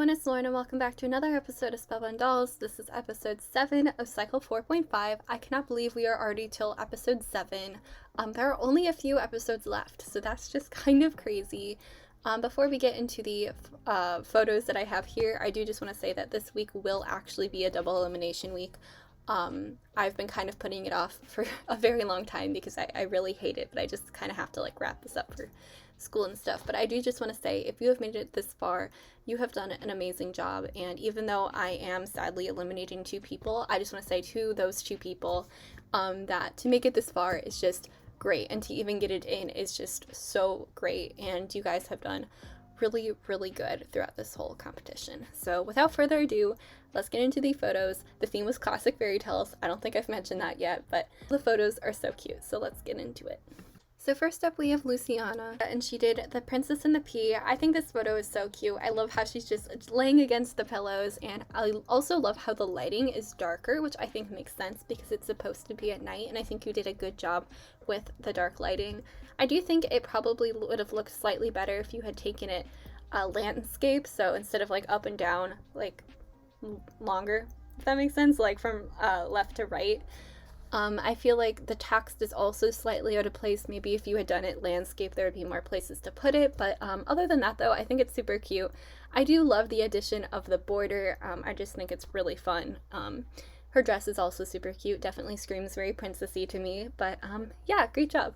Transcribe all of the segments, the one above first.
everyone, it's Lauren and welcome back to another episode of SpellBound Dolls. This is episode 7 of cycle 4.5. I cannot believe we are already till episode 7. There are only a few episodes left, so that's just kind of crazy. Before we get into the photos that I have here, I do just want to say that this week will actually be a double elimination week. I've been kind of putting it off for a very long time because I really hate it, but I just kind of have to like wrap this up for school and stuff. But I do just want to say, if you have made it this far, you have done an amazing job. And even though I am sadly eliminating 2 people, I just want to say to those 2 people that to make it this far is just great, and to even get it in is just so great. And you guys have done really, really good throughout this whole competition. So without further ado, let's get into the photos. The theme was Classic Fairytales. I don't think I've mentioned that yet, but the photos are so cute. So let's get into it. So first up we have Luciana, and she did the Princess and the Pea. I think this photo is so cute. I love how she's just laying against the pillows, and I also love how the lighting is darker, which I think makes sense because it's supposed to be at night, and I think you did a good job with the dark lighting. I do think it probably would have looked slightly better if you had taken it landscape, so instead of like up and down, like longer, if that makes sense, like from left to right. I feel like the text is also slightly out of place. Maybe if you had done it landscape, there would be more places to put it. But other than that, though, I think it's super cute. I do love the addition of the border. I just think it's really fun. Her dress is also super cute. Definitely screams very princessy to me. But yeah, great job.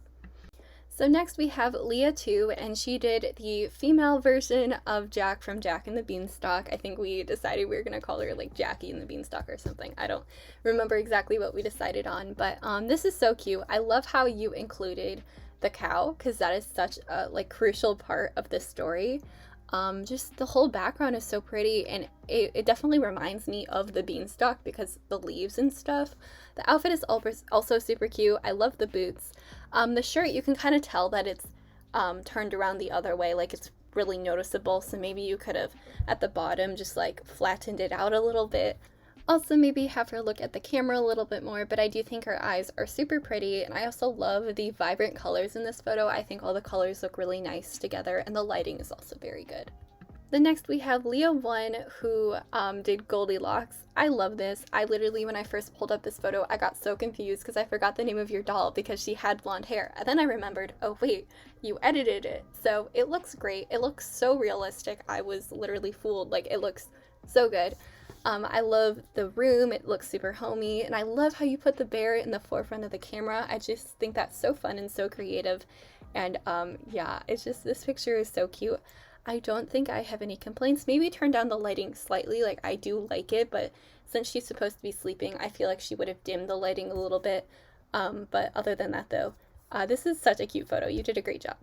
So next we have Leah too, and she did the female version of Jack from Jack and the Beanstalk. I think we decided we were going to call her like Jackie and the Beanstalk or something. I don't remember exactly what we decided on, but this is so cute. I love how you included the cow, because that is such a like crucial part of this story. Just the whole background is so pretty, and it definitely reminds me of the Beanstalk because the leaves and stuff. The outfit is also super cute. I love the boots. The shirt, you can kind of tell that it's turned around the other way, like it's really noticeable, so maybe you could have at the bottom just like flattened it out a little bit. Also maybe have her look at the camera a little bit more, but I do think her eyes are super pretty, and I also love the vibrant colors in this photo. I think all the colors look really nice together, and the lighting is also very good. Then next we have Leah 1, who did Goldilocks. I love this. I literally, when I first pulled up this photo, I got so confused because I forgot the name of your doll because she had blonde hair. And then I remembered, oh wait, you edited it. So it looks great. It looks so realistic. I was literally fooled. Like, it looks so good. I love the room. It looks super homey. And I love how you put the bear in the forefront of the camera. I just think that's so fun and so creative. And yeah, it's just, this picture is so cute. I don't think I have any complaints. Maybe turn down the lighting slightly. Like, I do like it, but since she's supposed to be sleeping, I feel like she would have dimmed the lighting a little bit. But other than that, though, this is such a cute photo. You did a great job.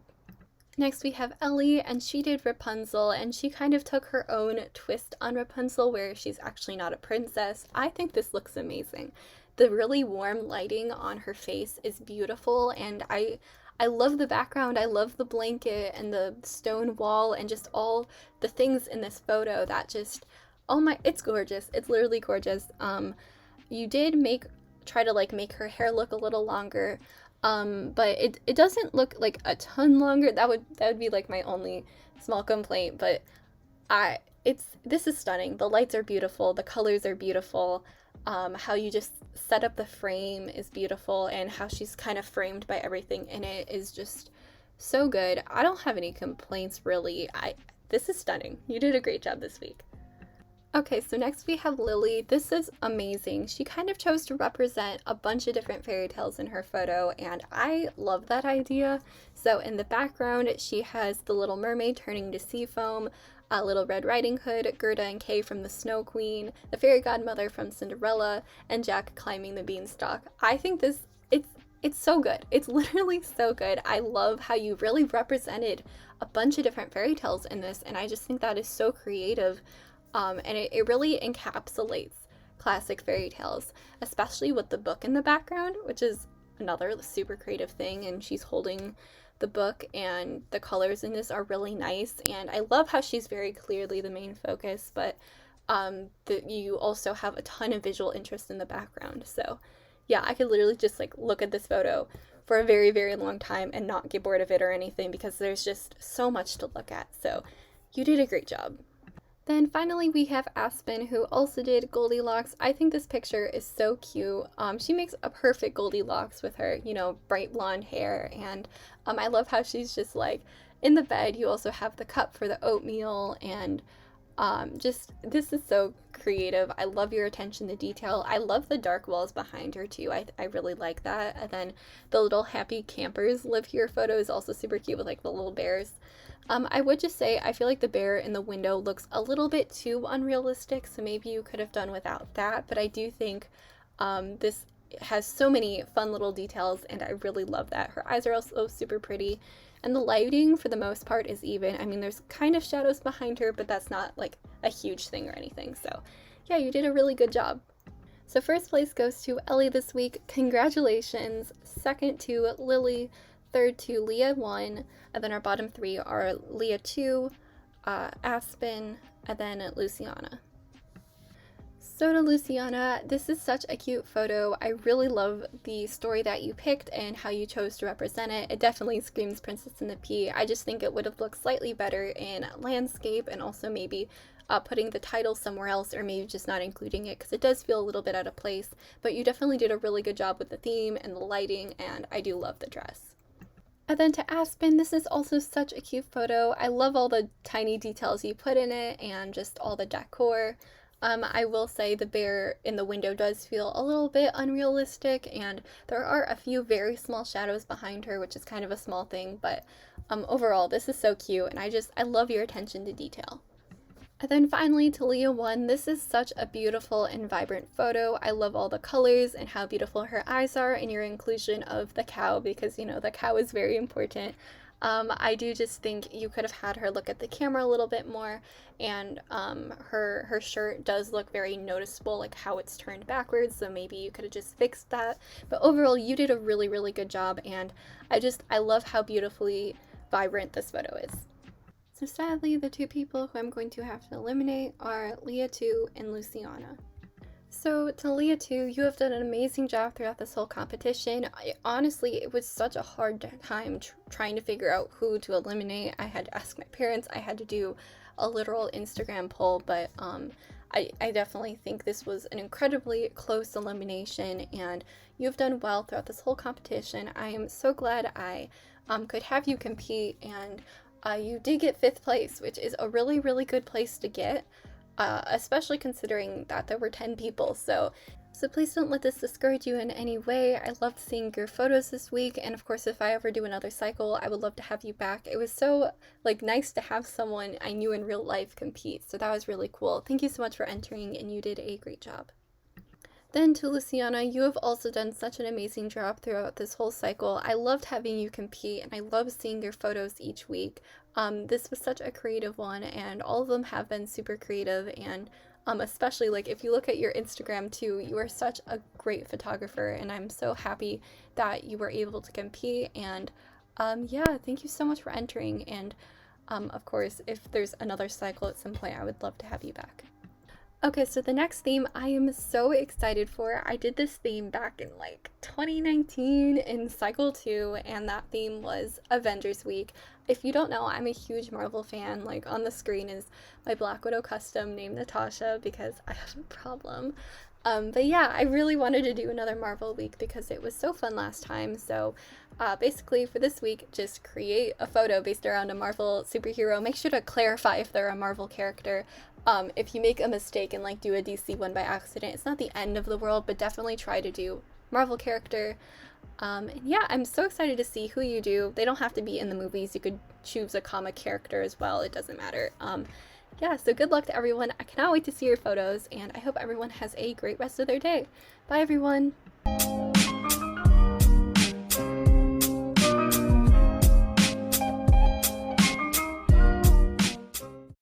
Next we have Ellie, and she did Rapunzel, and she kind of took her own twist on Rapunzel where she's actually not a princess. I think this looks amazing. The really warm lighting on her face is beautiful, and I love the background. I love the blanket and the stone wall and just all the things in this photo that just, oh my, it's gorgeous. It's literally gorgeous. You did try to like make her hair look a little longer, but it doesn't look like a ton longer. That would be like my only small complaint, but this is stunning. The lights are beautiful. The colors are beautiful. How you just set up the frame is beautiful, and how she's kind of framed by everything in it is just so good. I don't have any complaints really. This is stunning. You did a great job this week. Okay, so next we have Lily. This is amazing. She kind of chose to represent a bunch of different fairy tales in her photo, and I love that idea. So in the background, she has the Little Mermaid turning to sea foam, Little Red Riding Hood, Gerda and Kay from the Snow Queen, the Fairy Godmother from Cinderella, and Jack climbing the beanstalk. I think it's so good. It's literally so good. I love how you really represented a bunch of different fairy tales in this, and I just think that is so creative. And it really encapsulates classic fairy tales, especially with the book in the background, which is another super creative thing, and she's holding the book, and the colors in this are really nice, and I love how she's very clearly the main focus, but you also have a ton of visual interest in the background. So yeah, I could literally just like look at this photo for a very, very long time and not get bored of it or anything, because there's just so much to look at. So you did a great job. Then finally we have Aspen, who also did Goldilocks. I think this picture is so cute. She makes a perfect Goldilocks with her, you know, bright blonde hair, and I love how she's just like in the bed. You also have the cup for the oatmeal, and just this is so creative. I love your attention to detail. I love the dark walls behind her too. I really like that. And then the little happy campers live here photo is also super cute with like the little bears. I would just say I feel like the bear in the window looks a little bit too unrealistic, so maybe you could have done without that, but I do think this has so many fun little details, and I really love that. Her eyes are also super pretty, and the lighting for the most part is even. I mean, there's kind of shadows behind her, but that's not like a huge thing or anything, so yeah, you did a really good job. So first place goes to Ellie this week. Congratulations. Second to Lily. Third to Leah 1, and then our bottom 3 are Leah 2, Aspen, and then Luciana. So to Luciana, this is such a cute photo. I really love the story that you picked and how you chose to represent it. It definitely screams Princess and the Pea. I just think it would have looked slightly better in landscape, and also maybe putting the title somewhere else, or maybe just not including it, because it does feel a little bit out of place. But you definitely did a really good job with the theme and the lighting, and I do love the dress. And then to Aspen, this is also such a cute photo. I love all the tiny details you put in it and just all the decor. I will say the bear in the window does feel a little bit unrealistic, and there are a few very small shadows behind her, which is kind of a small thing, but overall this is so cute, and I love your attention to detail. And then finally to Leah 1, this is such a beautiful and vibrant photo. I love all the colors and how beautiful her eyes are, and your inclusion of the cow, because, you know, the cow is very important. I do just think you could have had her look at the camera a little bit more, and her shirt does look very noticeable, like how it's turned backwards, so maybe you could have just fixed that. But overall, you did a really, really good job, and I love how beautifully vibrant this photo is. So sadly, the two people who I'm going to have to eliminate are Leah 2 and Luciana. So to Leah 2, you have done an amazing job throughout this whole competition. Honestly, it was such a hard time trying to figure out who to eliminate. I had to ask my parents, I had to do a literal Instagram poll, but I definitely think this was an incredibly close elimination, and you've done well throughout this whole competition. I am so glad I could have you compete, and you did get 5th place, which is a really, really good place to get, especially considering that there were 10 people. So please don't let this discourage you in any way. I loved seeing your photos this week, and of course, if I ever do another cycle, I would love to have you back. It was so nice to have someone I knew in real life compete, so that was really cool. Thank you so much for entering, and you did a great job. Then to Luciana, you have also done such an amazing job throughout this whole cycle. I loved having you compete, and I love seeing your photos each week. This was such a creative one, and all of them have been super creative, and especially if you look at your Instagram too, you are such a great photographer, and I'm so happy that you were able to compete. And yeah, thank you so much for entering, and of course, if there's another cycle at some point, I would love to have you back. Okay, so the next theme I am so excited for. I did this theme back in 2019 in cycle 2, and that theme was Avengers Week. If you don't know, I'm a huge Marvel fan. On the screen is my Black Widow custom named Natasha, because I have a problem. But yeah, I really wanted to do another Marvel week because it was so fun last time. So basically for this week, just create a photo based around a Marvel superhero. Make sure to clarify if they're a Marvel character. If you make a mistake and do a DC one by accident, it's not the end of the world, but definitely try to do Marvel character. And yeah, I'm so excited to see who you do. They don't have to be in the movies. You could choose a comic character as well. It doesn't matter. Yeah, so good luck to everyone. I cannot wait to see your photos, and I hope everyone has a great rest of their day. Bye, everyone.